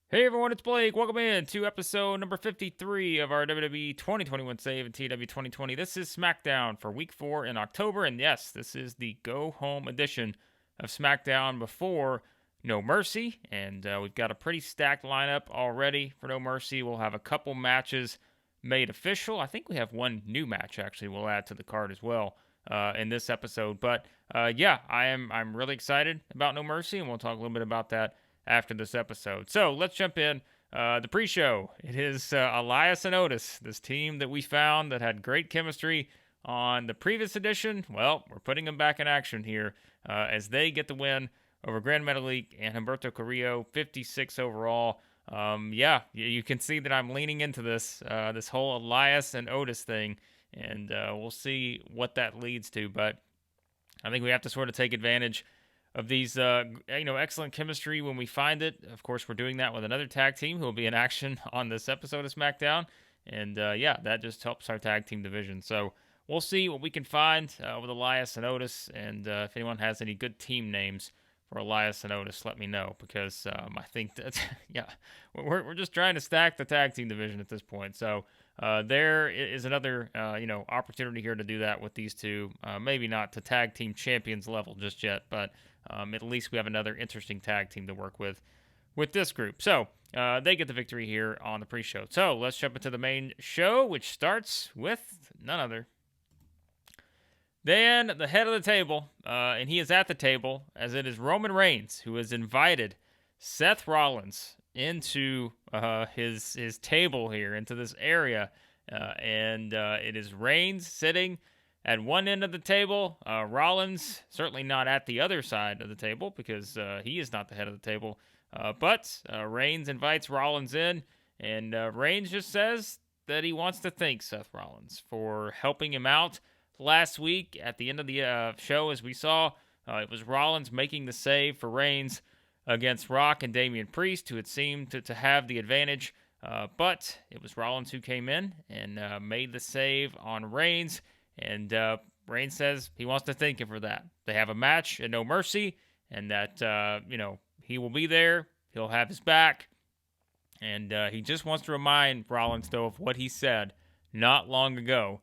Hey everyone, it's Blake. Welcome in to episode number 53 of our WWE 2021 Save and TEW 2020. This is SmackDown for week 4 in October, and yes, this is the go home edition of SmackDown before No Mercy, and we've got a pretty stacked lineup already for No Mercy. We'll have a couple matches made official. I think we have one new match actually we'll add to the card as well in this episode. But yeah, I'm really excited about No Mercy, and we'll talk a little bit about that after this episode. So let's jump in. The pre-show. It is Elias and Otis, this team that we found that had great chemistry on the previous edition. Well, we're putting them back in action here as they get the win over Grand Metalik and Humberto Carrillo, 56 overall. Yeah, you can see that I'm leaning into this whole Elias and Otis thing, and we'll see what that leads to. But I think we have to sort of take advantage of these, excellent chemistry when we find it. Of course, we're doing that with another tag team who will be in action on this episode of SmackDown. And yeah, that just helps our tag team division. So we'll see what we can find with Elias and Otis. And if anyone has any good team names for Elias and Otis, let me know. Because I think that, yeah, we're just trying to stack the tag team division at this point. So there is another, opportunity here to do that with these two. Maybe not to tag team champions level just yet, but at least we have another interesting tag team to work with this group. So they get the victory here on the pre-show. So let's jump into the main show, which starts with none other than the head of the table, and he is at the table, as it is Roman Reigns, who has invited Seth Rollins into his table here, into this area, and it is Reigns sitting at one end of the table. Rollins certainly not at the other side of the table because he is not the head of the table. But Reigns invites Rollins in, and Reigns just says that he wants to thank Seth Rollins for helping him out last week at the end of the show. As we saw, it was Rollins making the save for Reigns against Rock and Damian Priest, who had seemed to have the advantage. But it was Rollins who came in and made the save on Reigns. And Reigns says he wants to thank him for that. They have a match at No Mercy, and that, he will be there. He'll have his back. And he just wants to remind Rollins, though, of what he said not long ago.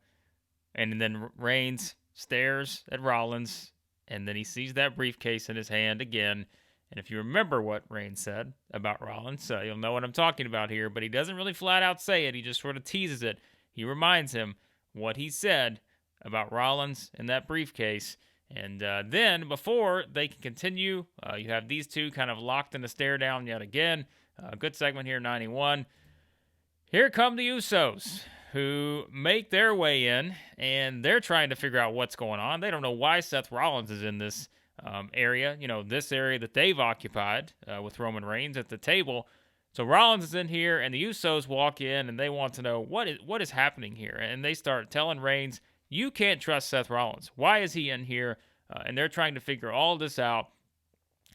And then Reigns stares at Rollins, and then he sees that briefcase in his hand again. And if you remember what Reigns said about Rollins, you'll know what I'm talking about here. But he doesn't really flat out say it. He just sort of teases it. He reminds him what he said about Rollins and that briefcase. And then, before they can continue, you have these two kind of locked in a stare down yet again. Good segment here, 91. Here come the Usos, who make their way in, and they're trying to figure out what's going on. They don't know why Seth Rollins is in this area, this area that they've occupied with Roman Reigns at the table. So Rollins is in here, and the Usos walk in, and they want to know what is happening here. And they start telling Reigns, you can't trust Seth Rollins. Why is he in here? And they're trying to figure all this out.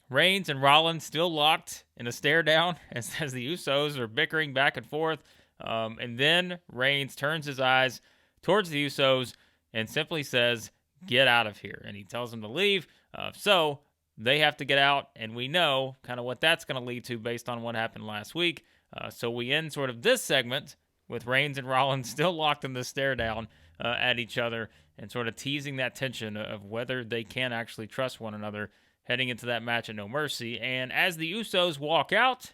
Reigns and Rollins still locked in a stare down as the Usos are bickering back and forth. And then Reigns turns his eyes towards the Usos and simply says, get out of here. And he tells them to leave. So they have to get out, and we know kind of what that's going to lead to based on what happened last week. So we end sort of this segment with Reigns and Rollins still locked in the stare down at each other and sort of teasing that tension of whether they can actually trust one another heading into that match at No Mercy. And as the Usos walk out,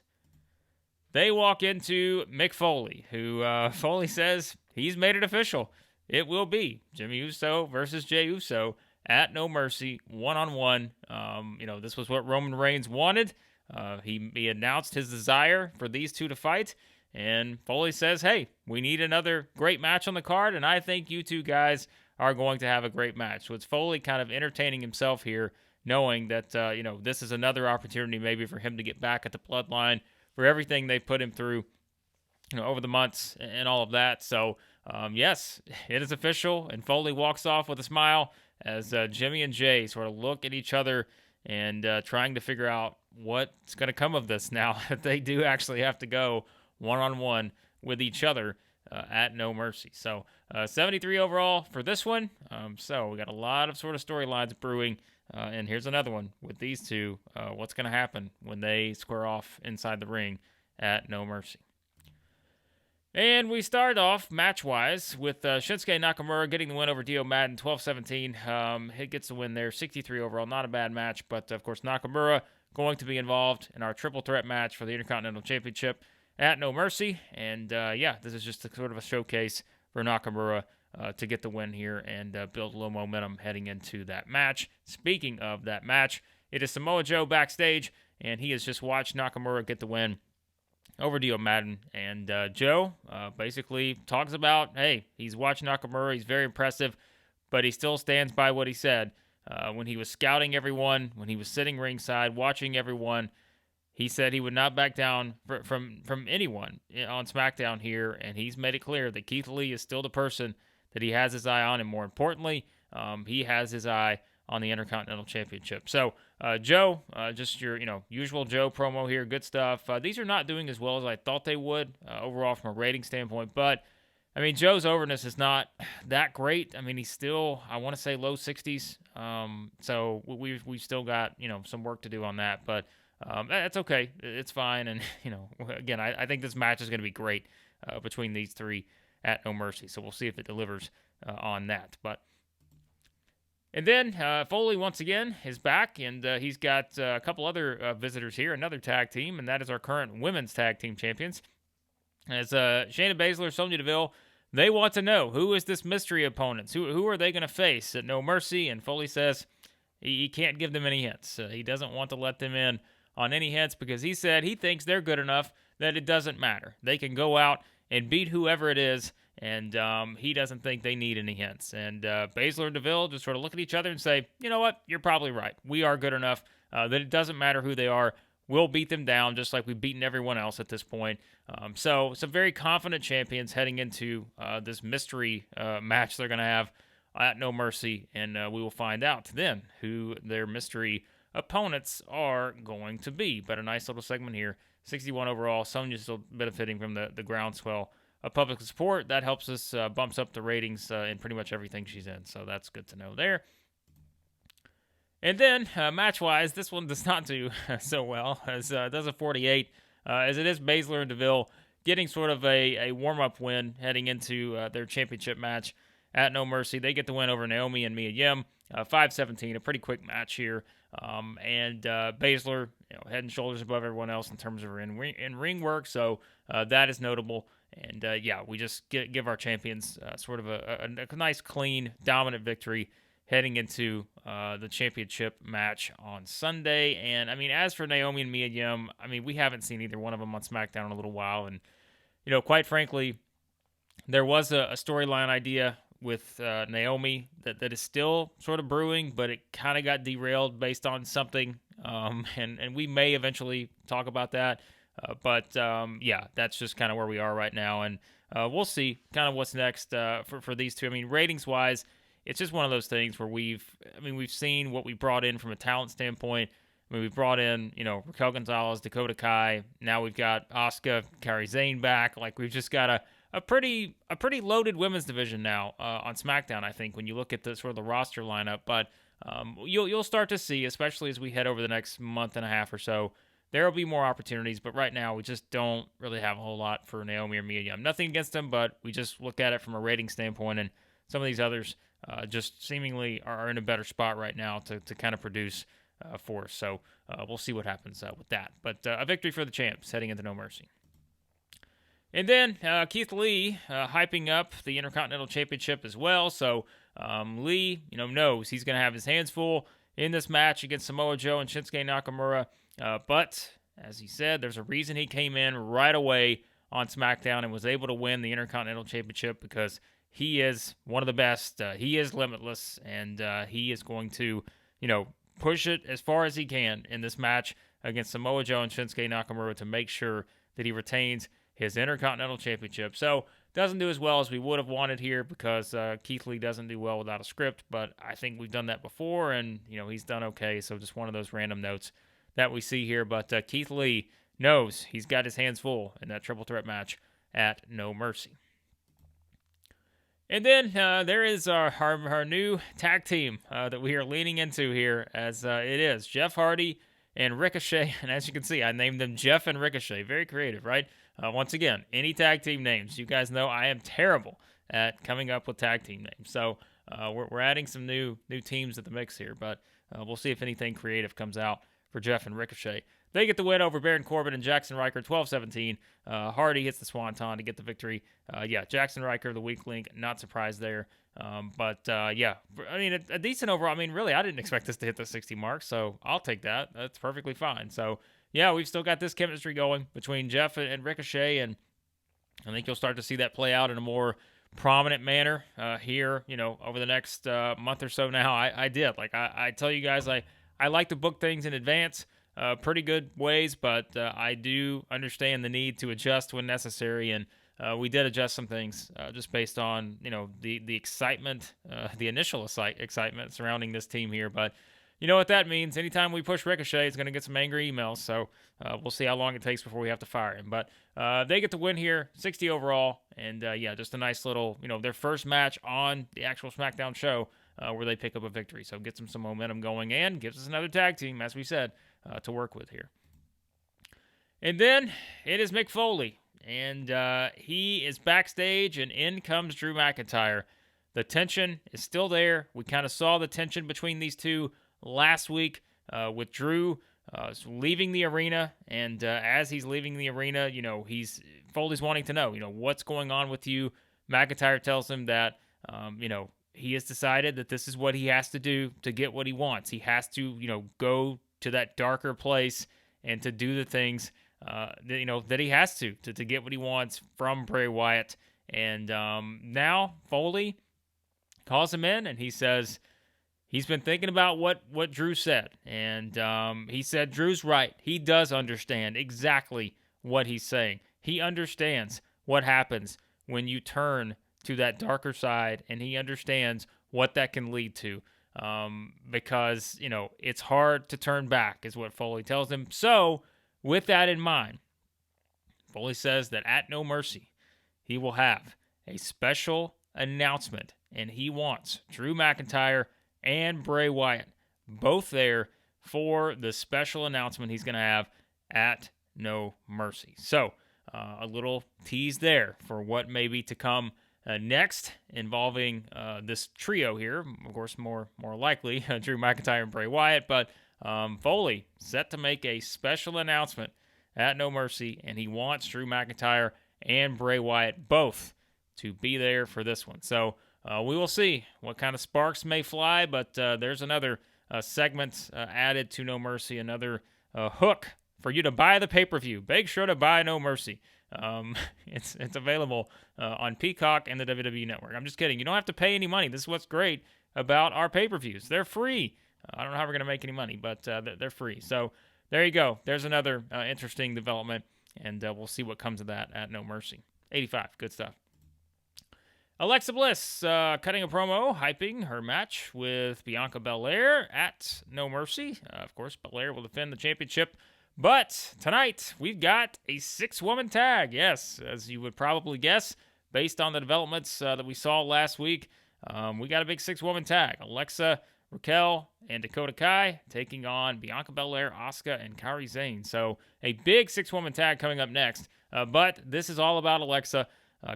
they walk into Mick Foley, who Foley says he's made it official. It will be Jimmy Uso versus Jay Uso at No Mercy, one-on-one. This was what Roman Reigns wanted. He announced his desire for these two to fight. And Foley says, hey, we need another great match on the card, and I think you two guys are going to have a great match. So it's Foley kind of entertaining himself here, knowing that, this is another opportunity maybe for him to get back at the bloodline for everything they put him through, over the months and all of that. So, yes, it is official, and Foley walks off with a smile as Jimmy and Jay sort of look at each other and trying to figure out what's going to come of this now that they do actually have to go one-on-one with each other at No Mercy. So 73 overall for this one. So we got a lot of sort of storylines brewing. And here's another one with these two. What's going to happen when they square off inside the ring at No Mercy. And we start off match-wise with Shinsuke Nakamura getting the win over Dio Madden, 12-17. He gets the win there, 63 overall. Not a bad match, but of course Nakamura going to be involved in our triple threat match for the Intercontinental Championship at No Mercy. And this is just sort of a showcase for Nakamura to get the win here and build a little momentum heading into that match. Speaking of that match, it is Samoa Joe backstage, and he has just watched Nakamura get the win over Dio Madden. And Joe basically talks about, hey, he's watched Nakamura, he's very impressive, but he still stands by what he said. When he was scouting everyone, when he was sitting ringside, watching everyone, he said he would not back down from anyone on SmackDown here, and he's made it clear that Keith Lee is still the person that he has his eye on, and more importantly, he has his eye on the Intercontinental Championship. So, Joe, just your usual Joe promo here, good stuff. These are not doing as well as I thought they would overall from a rating standpoint, but I mean, Joe's overness is not that great. I mean, he's still, I want to say, low 60s. So we've still got some work to do on that, but that's okay. It's fine. And again, I think this match is going to be great between these three at No Mercy. So we'll see if it delivers on that. And then Foley, once again, is back, and he's got a couple other visitors here, another tag team, and that is our current women's tag team champions. As Shayna Baszler, Sonya Deville, they want to know, who is this mystery opponent? Who are they going to face at No Mercy? And Foley says he can't give them any hints. He doesn't want to let them in on any hints because he said he thinks they're good enough that it doesn't matter. They can go out and beat whoever it is, and he doesn't think they need any hints. And Baszler and Deville just sort of look at each other and say, you know what, you're probably right. We are good enough that it doesn't matter who they are. We'll beat them down just like we've beaten everyone else at this point. So some very confident champions heading into this mystery match they're going to have at No Mercy, and we will find out then who their mystery opponents are going to be. But a nice little segment here, 61 overall. Sonya's still benefiting from the groundswell of public support. That helps us, bumps up the ratings in pretty much everything she's in, so that's good to know there. And then, match-wise, this one does not do so well, as does a 48, as it is Baszler and Deville getting sort of a warm-up win heading into their championship match at No Mercy. They get the win over Naomi and Mia Yim, 5-17, a pretty quick match here. And Baszler, head and shoulders above everyone else in terms of her in-ring work, so that is notable. And, we just give our champions sort of a nice, clean, dominant victory heading into the championship match on Sunday. And, I mean, as for Naomi and Mia Yim, I mean, we haven't seen either one of them on SmackDown in a little while. And, quite frankly, there was a storyline idea with Naomi that is still sort of brewing, but it kind of got derailed based on something. And we may eventually talk about that. But that's just kind of where we are right now. And we'll see kind of what's next for these two. I mean, ratings-wise, it's just one of those things where we've seen what we brought in from a talent standpoint. I mean, we've brought in, Raquel Gonzalez, Dakota Kai. Now we've got Asuka, Carrie, Zane back. Like, we've just got a pretty loaded women's division now on SmackDown, I think, when you look at the sort of the roster lineup. But you'll start to see, especially as we head over the next month and a half or so, there will be more opportunities. But right now, we just don't really have a whole lot for Naomi or Mia Yim. Nothing against them, but we just look at it from a rating standpoint, and some of these others just seemingly are in a better spot right now to kind of produce for us. So we'll see what happens with that. But a victory for the champs heading into No Mercy. And then Keith Lee hyping up the Intercontinental Championship as well. So Lee, knows he's going to have his hands full in this match against Samoa Joe and Shinsuke Nakamura. But as he said, there's a reason he came in right away on SmackDown and was able to win the Intercontinental Championship, because he is one of the best. He is limitless, and he is going to, push it as far as he can in this match against Samoa Joe and Shinsuke Nakamura to make sure that he retains his Intercontinental Championship. So, doesn't do as well as we would have wanted here, because Keith Lee doesn't do well without a script, but I think we've done that before, and, he's done okay. So, just one of those random notes that we see here. But Keith Lee knows he's got his hands full in that triple threat match at No Mercy. And then there is our new tag team that we are leaning into here, as it is Jeff Hardy and Ricochet. And as you can see, I named them Jeff and Ricochet. Very creative, right? Once again, any tag team names. You guys know I am terrible at coming up with tag team names. So we're adding some new teams at the mix here, but we'll see if anything creative comes out for Jeff and Ricochet. They get the win over Baron Corbin and Jackson Ryker, 12-17. Hardy hits the Swanton to get the victory. Jackson Ryker, the weak link, not surprised there. A decent overall. I mean, really, I didn't expect this to hit the 60 mark, so I'll take that. That's perfectly fine. So, yeah, we've still got this chemistry going between Jeff and Ricochet, and I think you'll start to see that play out in a more prominent manner here, over the next month or so now. I did. I tell you guys, I like to book things in advance. Pretty good ways, but I do understand the need to adjust when necessary, and we did adjust some things just based on the excitement, the initial excitement surrounding this team here. But you know what that means. Anytime we push Ricochet, it's going to get some angry emails. So we'll see how long it takes before we have to fire him. But they get the win here, 60 overall, and just a nice little their first match on the actual SmackDown show where they pick up a victory. So gets them some momentum going and gives us another tag team, as we said, to work with here. And then it is Mick Foley, and he is backstage, and in comes Drew McIntyre. The tension is still there. We kind of saw the tension between these two last week with Drew leaving the arena, and as he's leaving the arena, Foley's wanting to know, what's going on with you. McIntyre tells him that, he has decided that this is what he has to do to get what he wants. He has to, go to that darker place and to do the things that he has to get what he wants from Bray Wyatt. And now Foley calls him in, and he says he's been thinking about what Drew said. And he said Drew's right. He does understand exactly what he's saying. He understands what happens when you turn to that darker side, and he understands what that can lead to. Because, it's hard to turn back, is what Foley tells him. So, with that in mind, Foley says that at No Mercy, he will have a special announcement, and he wants Drew McIntyre and Bray Wyatt both there for the special announcement he's going to have at No Mercy. So, a little tease there for what may be to come next, involving this trio here. Of course, more likely Drew McIntyre and Bray Wyatt, but Foley set to make a special announcement at No Mercy, and he wants Drew McIntyre and Bray Wyatt both to be there for this one. So we will see what kind of sparks may fly, but there's another segment added to No Mercy, another hook for you to buy the pay-per-view. Make sure to buy No Mercy. It's available on Peacock and the WWE Network. I'm just kidding. You don't have to pay any money. This is what's great about our pay-per-views. They're free. I don't know how we're going to make any money, but they're free. So there you go. There's another interesting development, and we'll see what comes of that at No Mercy. 85. Good stuff. Alexa Bliss cutting a promo, hyping her match with Bianca Belaire at No Mercy. Of course, Belaire will defend the championship. But tonight, we've got a 6-woman tag. Yes, as you would probably guess, based on the developments that we saw last week, we got a big 6-woman tag. Alexa, Raquel, and Dakota Kai taking on Bianca Belaire, Asuka, and Carrie Zane. So a big 6-woman tag coming up next. But this is all about Alexa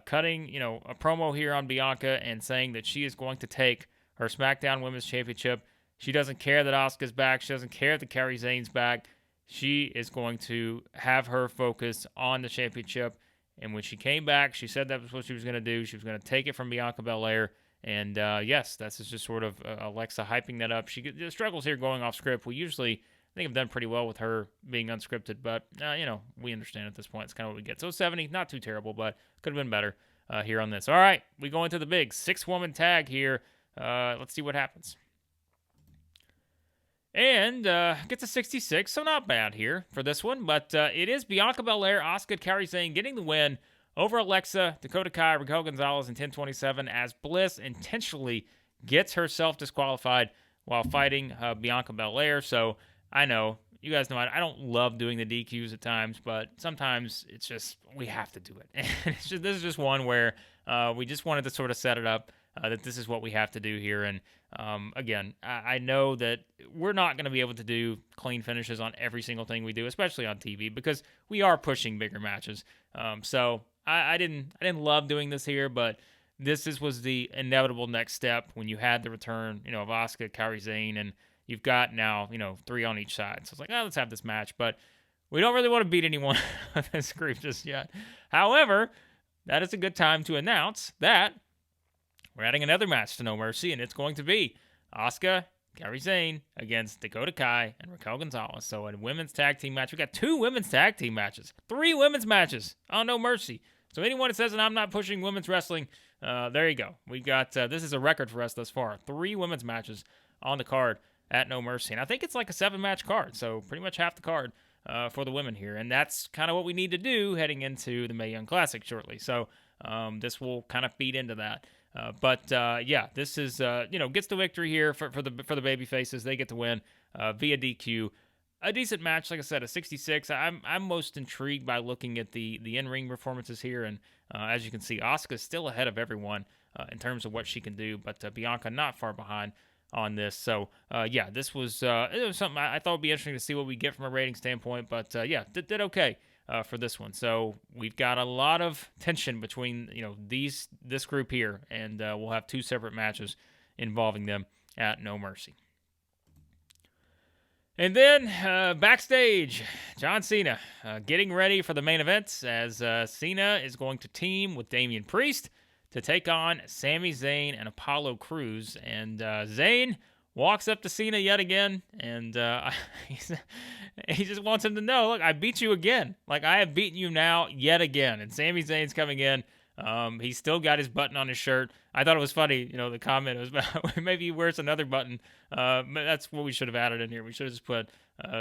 cutting, a promo here on Bianca and saying that she is going to take her SmackDown Women's Championship. She doesn't care that Asuka's back. She doesn't care that Carrie Zane's back. She is going to have her focus on the championship. And when she came back, she said that was what she was going to do. She was going to take it from Bianca Belaire. And yes, that's just sort of Alexa hyping that up. She struggles here going off script. We usually, I think, have done pretty well with her being unscripted. But, we understand at this point. It's kind of what we get. So 70, not too terrible, but could have been better here on this. All right, we go into the big 6-woman tag here. Let's see what happens. And gets a 66, so not bad here for this one. But it is Bianca Belaire, Asuka, Carrie Zane getting the win over Alexa, Dakota Kai, Raquel Gonzalez, and 1027 as Bliss intentionally gets herself disqualified while fighting Bianca Belaire. So I know, you guys know I don't love doing the DQs at times, but sometimes it's just, we have to do it. And this is just one where we just wanted to sort of set it up. that this is what we have to do here. And again, I know that we're not going to be able to do clean finishes on every single thing we do, especially on TV, because we are pushing bigger matches. So I didn't love doing this here, but this was the inevitable next step when you had the return, of Asuka, Carrie, Zane, and you've got now, 3 on each side. So it's like, let's have this match, but we don't really want to beat anyone on this group just yet. However, that is a good time to announce that we're adding another match to No Mercy, and it's going to be Asuka, Carrie, Zane against Dakota Kai and Raquel Gonzalez. So a women's tag team match. We got 2 women's tag team matches, 3 women's matches on No Mercy. So anyone that says that I'm not pushing women's wrestling, there you go. We got this is a record for us thus far. 3 women's matches on the card at No Mercy, and I think it's like a 7-match card, so pretty much half the card for the women here, and that's kind of what we need to do heading into the Mae Young Classic shortly. So this will kind of feed into that. But this is gets the victory here for the baby faces. They get to win via DQ. A decent match, like I said, a 66. I'm most intrigued by looking at the in-ring performances here, and as you can see, Asuka's still ahead of everyone in terms of what she can do, but Bianca not far behind on this. So this was it was something I thought would be interesting to see what we get from a rating standpoint, but did okay for this one. So we've got a lot of tension between this group here, and we'll have 2 separate matches involving them at No Mercy. And then backstage, John Cena getting ready for the main event as Cena is going to team with Damian Priest to take on Sami Zayn and Apollo Crews. And Zane walks up to Cena yet again, and he just wants him to know, look, I beat you again. Like, I have beaten you now yet again. And Sami Zayn's coming in. He's still got his button on his shirt. I thought it was funny, the comment was about maybe he wears another button. That's what we should have added in here. We should have just put,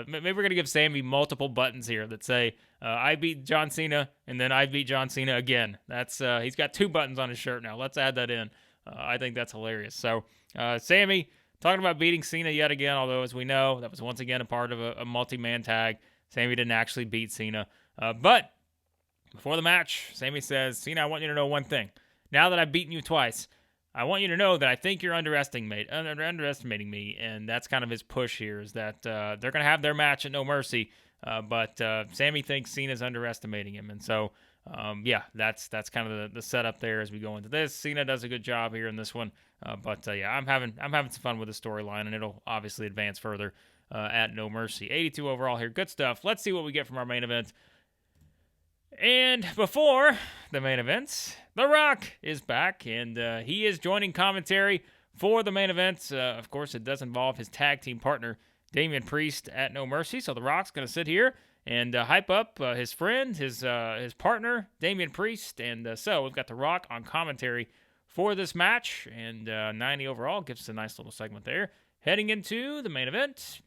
maybe we're going to give Sami multiple buttons here that say, I beat John Cena, and then I beat John Cena again. That's he's got 2 buttons on his shirt now. Let's add that in. I think that's hilarious. So, Sami talking about beating Cena yet again, although as we know, that was once again a part of a multi-man tag. Sami didn't actually beat Cena. But before the match, Sami says, Cena, I want you to know one thing. Now that I've beaten you twice, I want you to know that I think you're underestimating me, and that's kind of his push here, is that they're going to have their match at No Mercy, but Sami thinks Cena's underestimating him, and so, that's kind of the setup there as we go into this. Cena does a good job here in this one, but I'm having some fun with the storyline, and it'll obviously advance further at No Mercy. 82 overall here, good stuff. Let's see what we get from our main event. And before the main event, The Rock is back, and he is joining commentary for the main event. Of course, it does involve his tag team partner, Damian Priest, at No Mercy. So The Rock's going to sit here and hype up his friend, his partner, Damian Priest. And so we've got The Rock on commentary for this match, and 90 overall gives us a nice little segment there. Heading into the main event,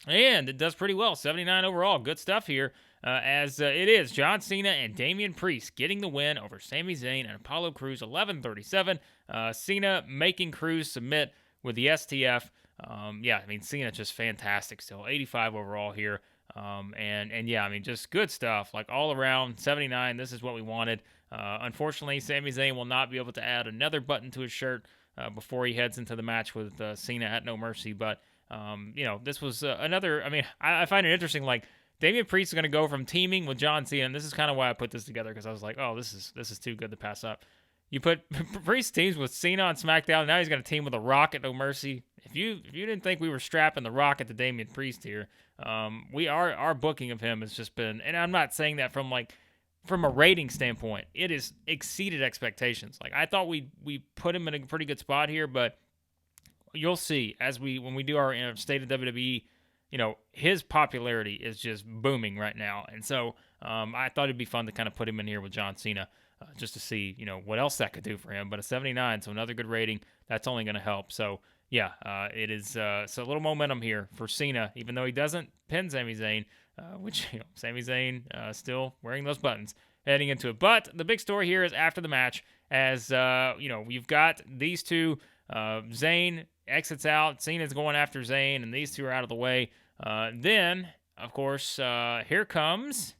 and it does pretty well, 79 overall. Good stuff here. As it is John Cena and Damian Priest getting the win over Sami Zayn and Apollo Crews, 11-37. Cena making Crews submit with the STF. Cena just fantastic still, 85 overall here. Just good stuff, like all around, 79. This is what we wanted. Unfortunately, Sami Zayn will not be able to add another button to his shirt before he heads into the match with Cena at No Mercy. But, this was another, I find it interesting, like, Damian Priest is going to go from teaming with John Cena, and this is kind of why I put this together, because I was like, oh, this is too good to pass up. You put Priest teams with Cena on SmackDown, now he's going to team with The Rock at No Mercy. If you didn't think we were strapping The Rock at the Damian Priest here, our booking of him has just been, and I'm not saying that from a rating standpoint, it has exceeded expectations. Like, I thought we put him in a pretty good spot here, but you'll see when we do our State of WWE, his popularity is just booming right now. And so I thought it'd be fun to kind of put him in here with John Cena just to see, what else that could do for him. But a 79, so another good rating, that's only going to help. So, it is so a little momentum here for Cena, even though he doesn't pin Sami Zayn, which, Sami Zayn still wearing those buttons heading into it. But the big story here is after the match, as, you've got these two, Zayn exits out, Cena's going after Zayn, and these two are out of the way. Then, of course, here comes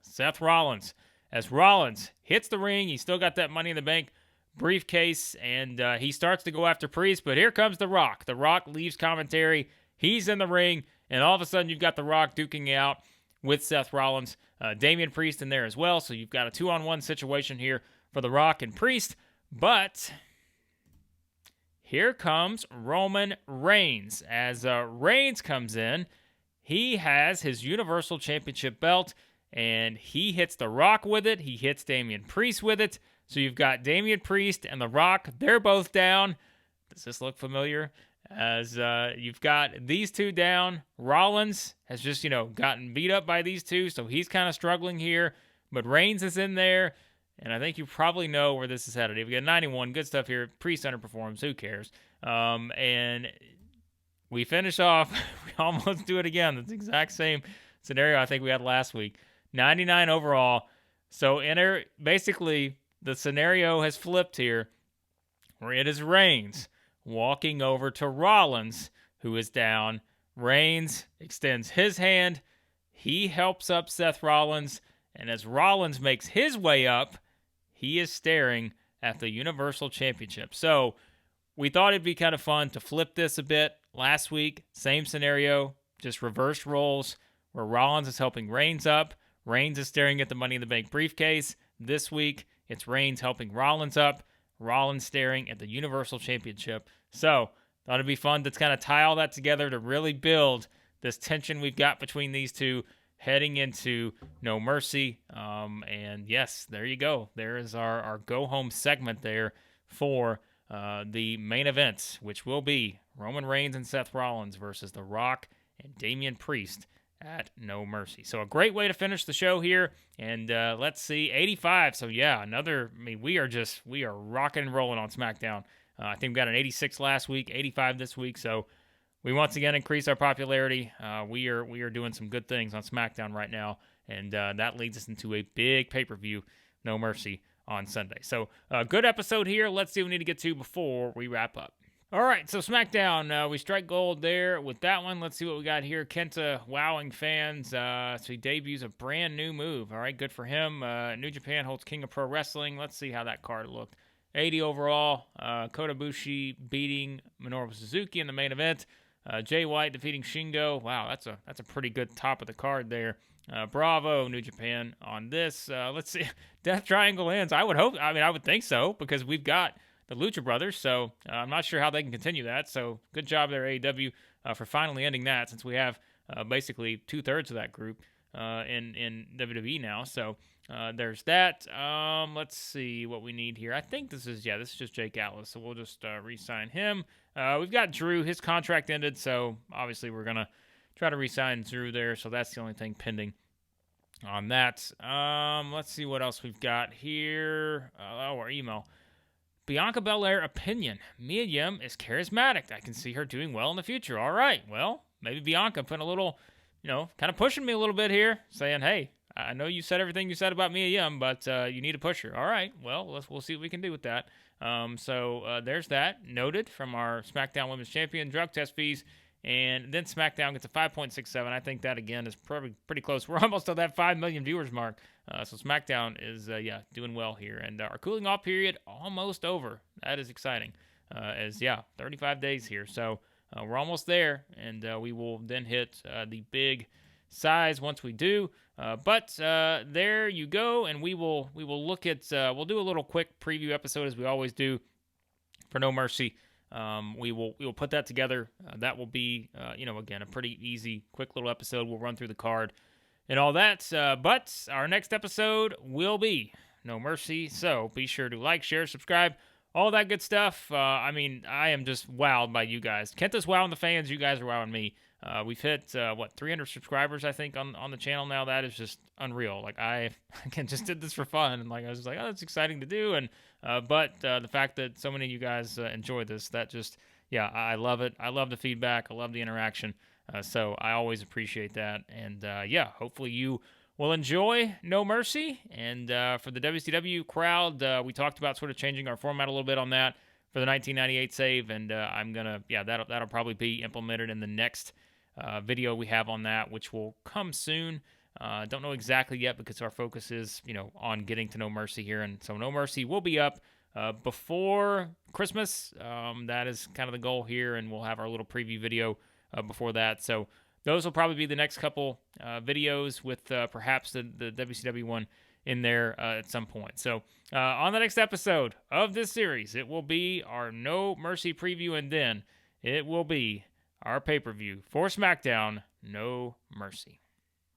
Seth Rollins. As Rollins hits the ring, he's still got that Money in the Bank briefcase, and he starts to go after Priest, but here comes The Rock. The Rock leaves commentary. He's in the ring, and all of a sudden you've got The Rock duking out with Seth Rollins. Damian Priest in there as well, so you've got a 2-on-1 situation here for The Rock and Priest, but here comes Roman Reigns. As Reigns comes in, he has his Universal Championship belt, and he hits The Rock with it. He hits Damian Priest with it. So you've got Damian Priest and The Rock. They're both down. Does this look familiar? As you've got these two down. Rollins has just, gotten beat up by these two, so he's kind of struggling here. But Reigns is in there, and I think you probably know where this is headed. We've got 91. Good stuff here. Priest underperforms. Who cares? And we finish off. We almost do it again. That's the exact same scenario I think we had last week. 99 overall. So basically, the scenario has flipped here, where it is Reigns walking over to Rollins, who is down. Reigns extends his hand. He helps up Seth Rollins. And as Rollins makes his way up, he is staring at the Universal Championship. So we thought it'd be kind of fun to flip this a bit. Last week, same scenario, just reversed roles, where Rollins is helping Reigns up. Reigns is staring at the Money in the Bank briefcase. This week, it's Reigns helping Rollins up. Rollins staring at the Universal Championship. So, thought it'd be fun to kind of tie all that together to really build this tension we've got between these two heading into No Mercy. And yes, there you go. There is our go-home segment there for the main event, which will be Roman Reigns and Seth Rollins versus The Rock and Damian Priest at No Mercy. So a great way to finish the show here. And let's see, 85. So yeah, we are rocking and rolling on SmackDown. I think we got an 86 last week, 85 this week. So we once again increase our popularity. We are doing some good things on SmackDown right now. And that leads us into a big pay-per-view, No Mercy, on Sunday. So good episode here. Let's see what we need to get to before we wrap up. All right, so SmackDown, we strike gold there with that one. Let's see what we got here. Kenta wowing fans. So he debuts a brand new move. All right, good for him. New Japan holds King of Pro Wrestling. Let's see how that card looked. 80 overall. Kota Ibushi beating Minoru Suzuki in the main event. Jay White defeating Shingo. Wow, that's a pretty good top of the card there. Bravo, New Japan on this. Let's see. Death Triangle ends. I would think so, because we've got the Lucha Brothers, so I'm not sure how they can continue that. So good job there, AEW, for finally ending that, since we have basically 2/3 of that group in WWE now. So there's that. Let's see what we need here. I think this is just Jake Atlas, so we'll just re-sign him. We've got Drew. His contract ended, so obviously we're going to try to re-sign Drew there, so that's the only thing pending on that. Let's see what else we've got here. Our email. Bianca Belaire opinion. Mia Yim is charismatic. I can see her doing well in the future. All right. Well, maybe Bianca putting a little, kind of pushing me a little bit here, saying, hey, I know you said everything you said about Mia Yim, but you need to push her. All right. Well, we'll see what we can do with that. So there's that. Noted from our SmackDown Women's Champion. Drug test fees. And then SmackDown gets a 5.67. I think that, again, is probably pretty close. We're almost at that 5 million viewers mark. So SmackDown is, doing well here. And our cooling off period almost over. That is exciting. 35 days here. So we're almost there. And we will then hit the big size once we do. But there you go. And we will look at, we'll do a little quick preview episode, as we always do, for No Mercy. We will put that together. That will be, again, a pretty easy, quick little episode. We'll run through the card and all that. But our next episode will be No Mercy. So be sure to like, share, subscribe, all that good stuff. I am just wowed by you guys. Kenta's wowing the fans. You guys are wowing me. We've hit, 300 subscribers, I think, on the channel now. That is just unreal. Like, I again just did this for fun. And, I was just like, oh, that's exciting to do. And but the fact that so many of you guys enjoy this, that just, I love it. I love the feedback. I love the interaction. So I always appreciate that. And, hopefully you will enjoy No Mercy. And for the WCW crowd, we talked about sort of changing our format a little bit on that for the 1998 save. And I'm going to, that'll probably be implemented in the next video we have on that, which will come soon. Don't know exactly yet, because our focus is, on getting to No Mercy here. And so No Mercy will be up before Christmas. That is kind of the goal here, and we'll have our little preview video before that. So those will probably be the next couple videos with perhaps the WCW one in there at some point. So on the next episode of this series, it will be our No Mercy preview, and then it will be our pay-per-view for SmackDown, No Mercy.